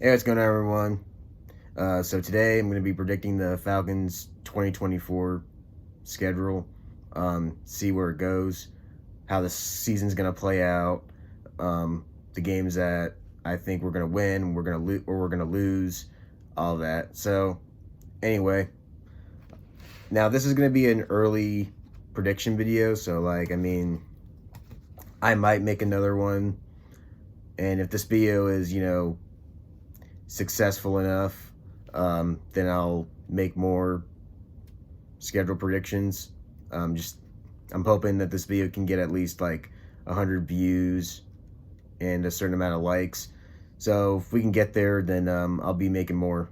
Hey, what's going on, everyone? So today I'm going to be predicting the Falcons 2024 schedule, see where it goes, how the season's going to play out, the games that I think we're going to win, we're going to or we're going to lose, all that. So anyway, now this is going to be an early prediction video. So I might make another one, and if this video is successful enough, then I'll make more schedule predictions. I'm hoping that this video can get at least like 100 views and a certain amount of likes. So if we can get there, then I'll be making more,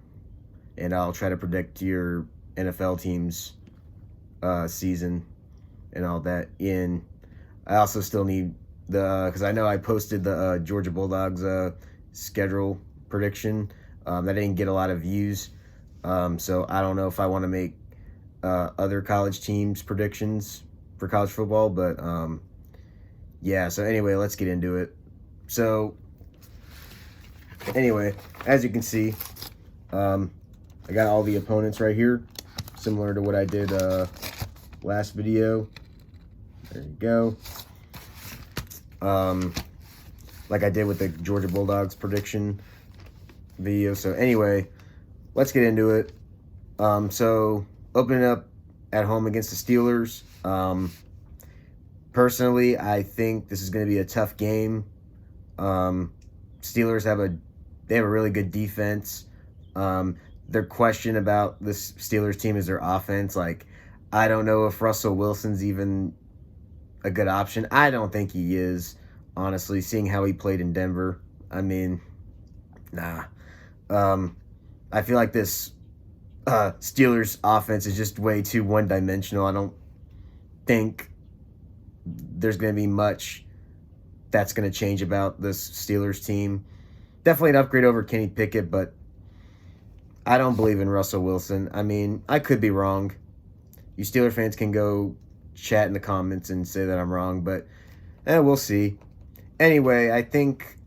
and I'll try to predict your NFL team's season and all that. I also still need because I know I posted the Georgia Bulldogs schedule prediction. That didn't get a lot of views, so I don't know if I want to make other college teams predictions for college football, but yeah. So anyway, let's get into it. So anyway, as you can see, I got all the opponents right here, similar to what I did last video. There you go. Like I did with the Georgia Bulldogs prediction video. So anyway, let's get into it. So opening up at home against the Steelers. Personally, I think this is going to be a tough game. Steelers have a really good defense. Their question about this Steelers team is their offense. Like, I don't know if Russell Wilson's even a good option. I don't think he is, honestly, seeing how he played in Denver. I mean, nah. I feel like this Steelers offense is just way too one-dimensional. I don't think there's going to be much that's going to change about this Steelers team. Definitely an upgrade over Kenny Pickett, but I don't believe in Russell Wilson. I mean, I could be wrong. You Steeler fans can go chat in the comments and say that I'm wrong, but we'll see. Anyway, I think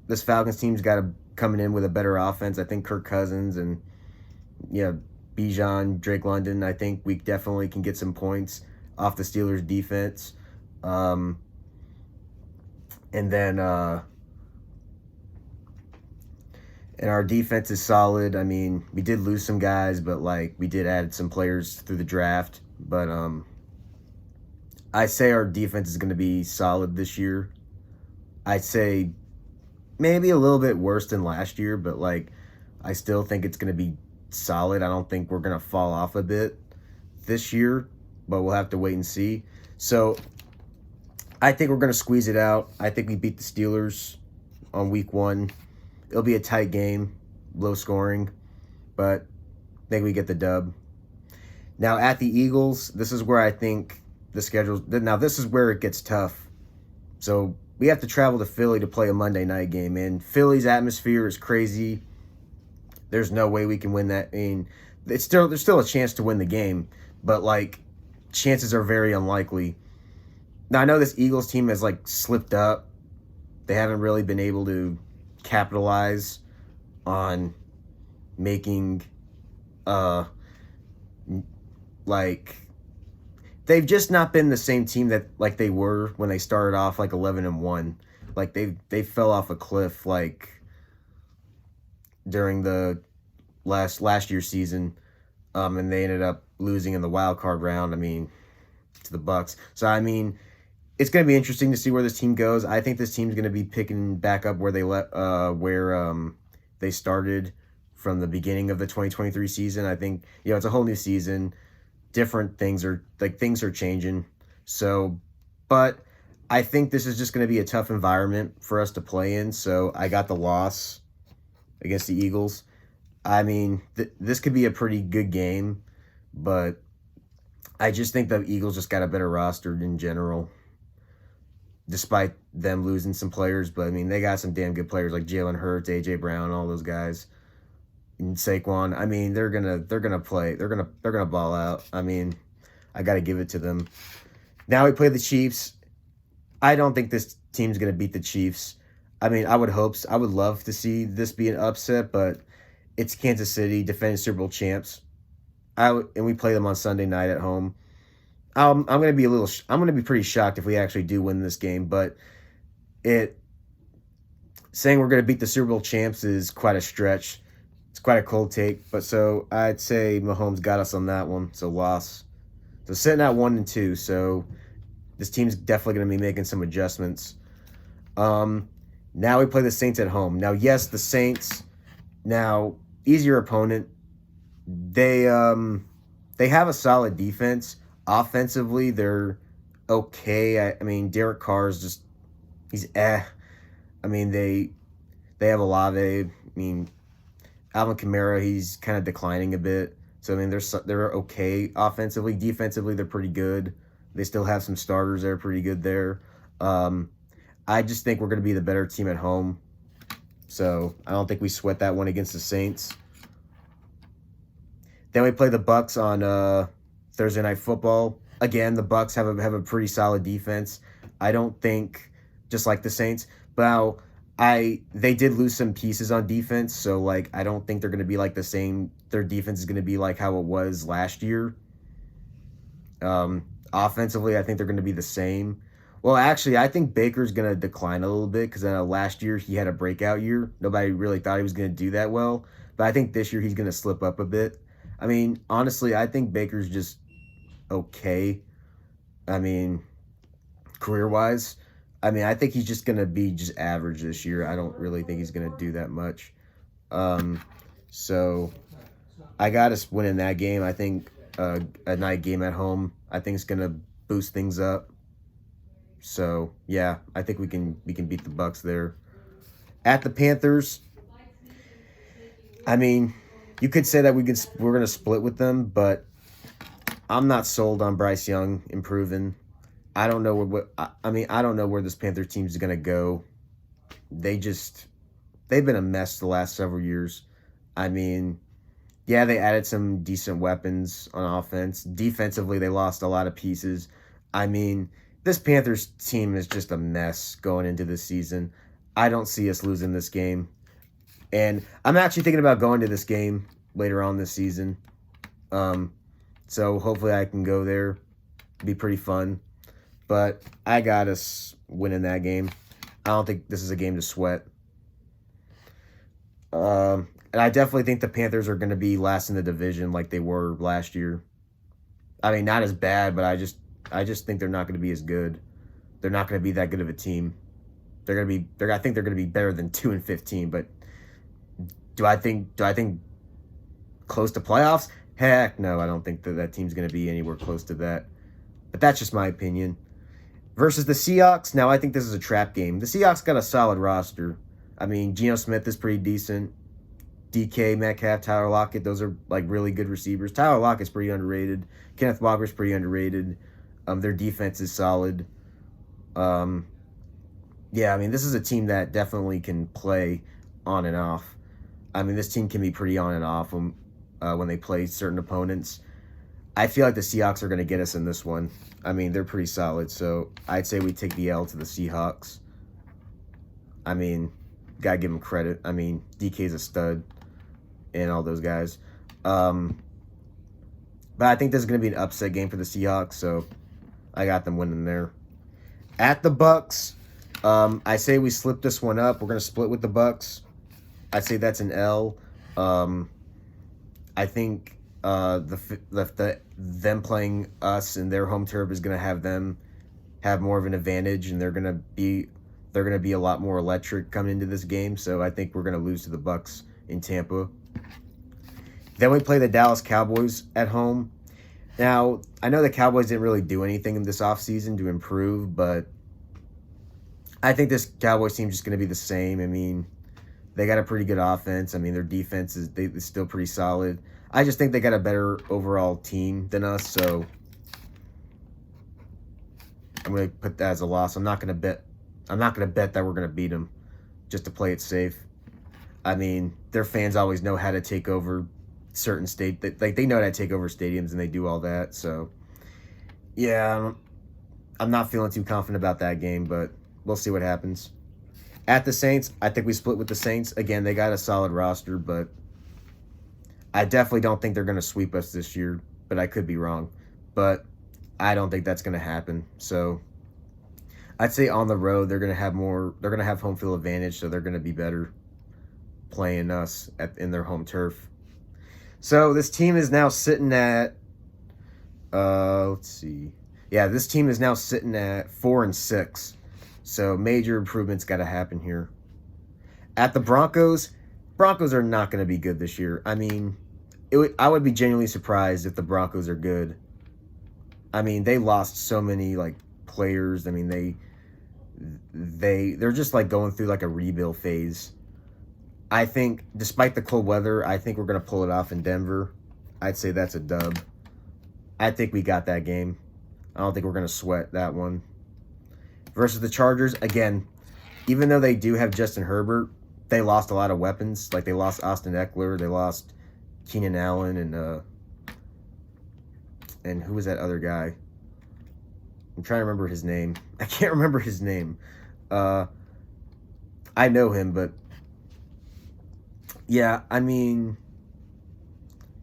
this Falcons team's got to coming in with a better offense. I think Kirk Cousins and Bijan, Drake London, I think we definitely can get some points off the Steelers defense. And then and our defense is solid. I mean, we did lose some guys, but we did add some players through the draft. But I say our defense is going to be solid this year. I'd say maybe a little bit worse than last year, but I still think it's going to be solid. I don't think we're going to fall off a bit this year, but we'll have to wait and see. So I think we're going to squeeze it out. I think we beat the Steelers on week 1. It'll be a tight game, low scoring, but I think we get the dub. Now at the Eagles, this is where I think the schedule. Now this is where it gets tough. So we have to travel to Philly to play a Monday night game, and Philly's atmosphere is crazy. There's no way we can win that. I mean, there's still a chance to win the game, but chances are very unlikely. Now I know this Eagles team has slipped up. They haven't really been able to capitalize on making they've just not been the same team that they were when they started off 11-1. They fell off a cliff during the last year's season, and they ended up losing in the wild card round. I mean, to the Bucks. So I mean, it's going to be interesting to see where this team goes. I think this team's going to be picking back up where they started from the beginning of the 2023 season. I think it's a whole new season. Different things are changing. So, but I think this is just going to be a tough environment for us to play in. So I got the loss against the Eagles. I mean, this could be a pretty good game, but I just think the Eagles just got a better roster in general, despite them losing some players. But I mean, they got some damn good players like Jalen Hurts, AJ Brown, all those guys, and Saquon. I mean, they're gonna play. They're gonna ball out. I mean, I got to give it to them. Now we play the Chiefs. I don't think this team's gonna beat the Chiefs. I mean, I would love to see this be an upset, but it's Kansas City, defending Super Bowl champs. And we play them on Sunday night at home. I'm gonna be I'm gonna be pretty shocked if we actually do win this game, but it saying we're gonna beat the Super Bowl champs is quite a stretch. It's quite a cold take, but so I'd say Mahomes got us on that one. So loss. So sitting at 1-2. So this team's definitely gonna be making some adjustments. Now we play the Saints at home. Now, yes, the Saints. Now, easier opponent. They have a solid defense. Offensively, they're okay. I mean, Derek Carr is just he's eh. I mean, they have Olave. I mean, Alvin Kamara, he's kind of declining a bit. So I mean, they're okay offensively. Defensively, they're pretty good. They still have some starters that are pretty good there. I just think we're going to be the better team at home. So I don't think we sweat that one against the Saints. Then we play the Bucks on Thursday Night Football. Again, the Bucks have a pretty solid defense. I don't think just like the Saints, but now they did lose some pieces on defense, so like I don't think they're going to be like the same. Their defense is going to be like how it was last year. Offensively, I think they're going to be the same. Well, actually, I think Baker's going to decline a little bit because last year he had a breakout year. Nobody really thought he was going to do that well, but I think this year he's going to slip up a bit. I mean, honestly, I think Baker's just okay. I mean, career-wise. I mean, I think he's just going to be just average this year. I don't really think he's going to do that much. So I got us winning that game. I think a night game at home, I think it's going to boost things up. So, yeah, I think we can beat the Bucks there. At the Panthers, I mean, you could say that we're going to split with them, but I'm not sold on Bryce Young improving. I don't know I don't know where this Panther team is going to go. They've been a mess the last several years. I mean, yeah, they added some decent weapons on offense. Defensively, they lost a lot of pieces. I mean, this Panthers team is just a mess going into this season. I don't see us losing this game. And I'm actually thinking about going to this game later on this season. So hopefully I can go there. Be pretty fun. But I got us winning that game. I don't think this is a game to sweat. And I definitely think the Panthers are going to be last in the division like they were last year. I mean, not as bad, but I just think they're not going to be as good. They're not going to be that good of a team. I think they're going to be better than 2-15, but do I think close to playoffs? Heck no, I don't think that team's going to be anywhere close to that. But that's just my opinion. Versus the Seahawks, now I think this is a trap game. The Seahawks got a solid roster. I mean, Geno Smith is pretty decent. DK, Metcalf, Tyler Lockett, those are like really good receivers. Tyler Lockett's pretty underrated. Kenneth Walker's pretty underrated. Their defense is solid. Yeah, I mean, this is a team that definitely can play on and off. I mean, this team can be pretty on and off when they play certain opponents. I feel like the Seahawks are going to get us in this one. I mean, they're pretty solid, so I'd say we take the L to the Seahawks. I mean, got to give them credit. I mean, DK's a stud and all those guys. But I think this is going to be an upset game for the Seahawks, so I got them winning there. At the Bucks, I say we slip this one up. We're going to split with the Bucks. I'd say that's an L. I think them playing us in their home turf is going to have them have more of an advantage, and they're going to be a lot more electric coming into this game. So I think we're going to lose to the Bucks in Tampa. Then we play the Dallas Cowboys at home. Now, I know the Cowboys didn't really do anything in this offseason to improve, but I think this Cowboys team is just going to be the same. I mean, they got a pretty good offense. I mean, their defense is still pretty solid. I just think they got a better overall team than us, so I'm going to put that as a loss. I'm not going to bet that we're going to beat them just to play it safe. I mean, their fans always know how to take over certain they know how to take over stadiums, and they do all that. So, yeah, I'm not feeling too confident about that game, but we'll see what happens. At the Saints, I think we split with the Saints. Again, they got a solid roster, but I definitely don't think they're going to sweep us this year, but I could be wrong. But I don't think that's going to happen. So I'd say on the road they're going to have home field advantage, so they're going to be better playing us in their home turf. So this team is now sitting at let's see. Yeah, this team is now sitting at 4-6. So major improvements got to happen here. At the Broncos are not going to be good this year. I mean, I would be genuinely surprised if the Broncos are good. I mean, they lost so many like players. I mean, they're just like going through like a rebuild phase. I think despite the cold weather, I think we're going to pull it off in Denver. I'd say that's a dub. I think we got that game. I don't think we're going to sweat that one. Versus the Chargers, again, even though they do have Justin Herbert, they lost a lot of weapons. Like they lost Austin Eckler, they lost Keenan Allen, and who was that other guy? I'm trying to remember his name. I can't remember his name. I know him, but yeah, I mean,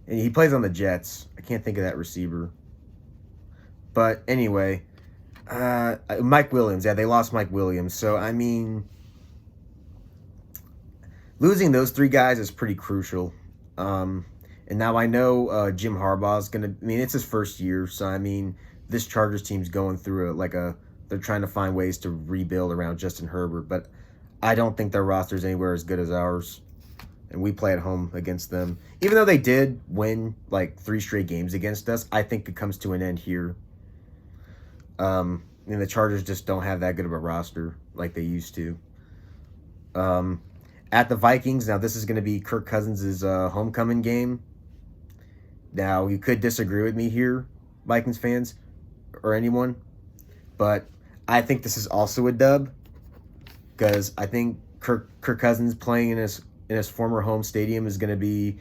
and he plays on the Jets. I can't think of that receiver. But anyway, Mike Williams. Yeah, they lost Mike Williams. So, I mean, losing those three guys is pretty crucial. And now I know Jim Harbaugh's going to, I mean, it's his first year. So, I mean, this Chargers team's going through they're trying to find ways to rebuild around Justin Herbert. But I don't think their roster's anywhere as good as ours. And we play at home against them. Even though they did win like 3 straight games against us, I think it comes to an end here. And the Chargers just don't have that good of a roster like they used to. At the Vikings, now this is going to be Kirk Cousins' homecoming game. Now, you could disagree with me here, Vikings fans, or anyone, but I think this is also a dub because I think Kirk Cousins playing in his former home stadium is going to be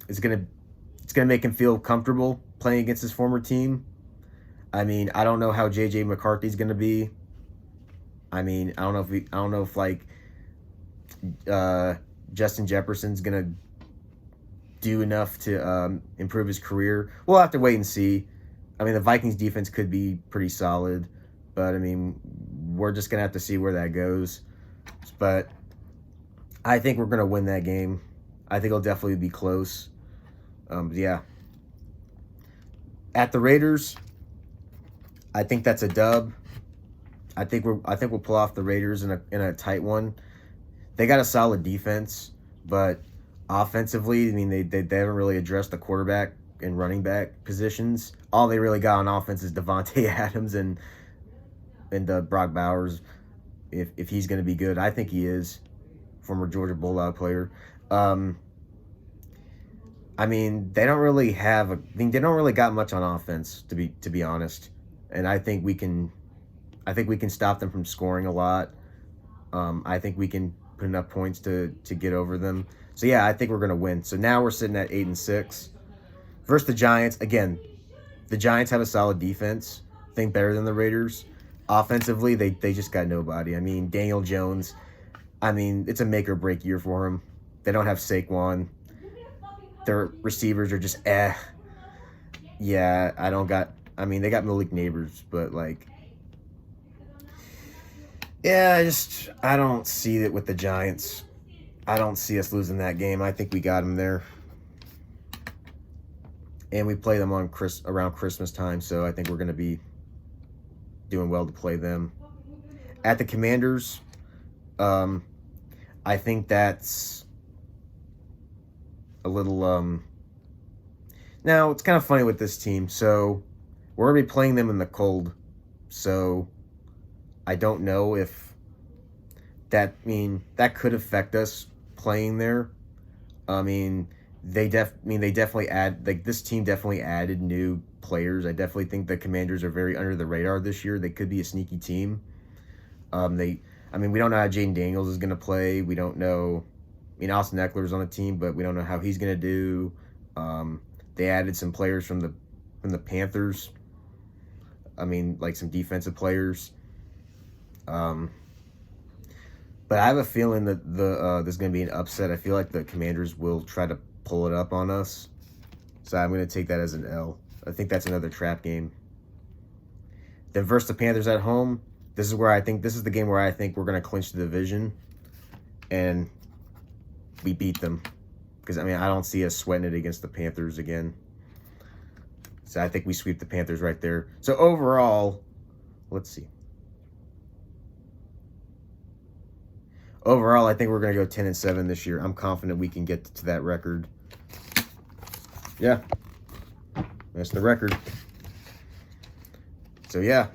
it's going to make him feel comfortable playing against his former team. I mean, I don't know how J.J. McCarthy's going to be. I mean, I don't know if Justin Jefferson's going to do enough to improve his career. We'll have to wait and see. I mean, the Vikings defense could be pretty solid, but I mean, we're just going to have to see where that goes. But I think we're going to win that game. I think it'll definitely be close. Yeah. At the Raiders, I think that's a dub. I think we'll pull off the Raiders in a tight one. They got a solid defense, but offensively, I mean, they haven't really addressed the quarterback and running back positions. All they really got on offense is Devontae Adams and Brock Bowers. If he's going to be good, I think he is. Former Georgia Bulldog player. I mean, they don't really got much on offense to be honest. And I think we can stop them from scoring a lot. I think we can put enough points to get over them. So yeah, I think we're gonna win. So now we're sitting at 8-6 versus the Giants. Again, the Giants have a solid defense. I think better than the Raiders. Offensively, they just got nobody. I mean, Daniel Jones. I mean, it's a make or break year for him. They don't have Saquon. Their receivers are just Yeah, they got Malik Neighbors, but like, yeah, I don't see it with the Giants. I don't see us losing that game. I think we got them there. And we play them around Christmas time, so I think we're going to be doing well to play them. At the Commanders, I think that's a little now it's kind of funny with this team. So we're going to be playing them in the cold. So I don't know if that could affect us playing there. I mean, they definitely this team definitely added new players. I definitely think the Commanders are very under the radar this year. They could be a sneaky team. We don't know how Jaden Daniels is going to play. We don't know. Austin Eckler's on the team, but we don't know how he's going to do. They added some players from the Panthers. Like some defensive players. But I have a feeling that there's going to be an upset. I feel like the Commanders will try to pull it up on us. So I'm going to take that as an L. I think that's another trap game. Then versus the Panthers at home, this is the game where I think we're going to clinch the division, and we beat them. Because, I mean, I don't see us sweating it against the Panthers again. So I think we sweep the Panthers right there. So overall, let's see. Overall, I think we're going to go 10-7 this year. I'm confident we can get to that record. Yeah. That's the record. So, yeah.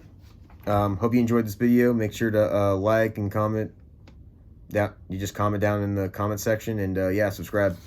Hope you enjoyed this video. Make sure to like and comment. Yeah, you just comment down in the comment section. And, yeah, subscribe.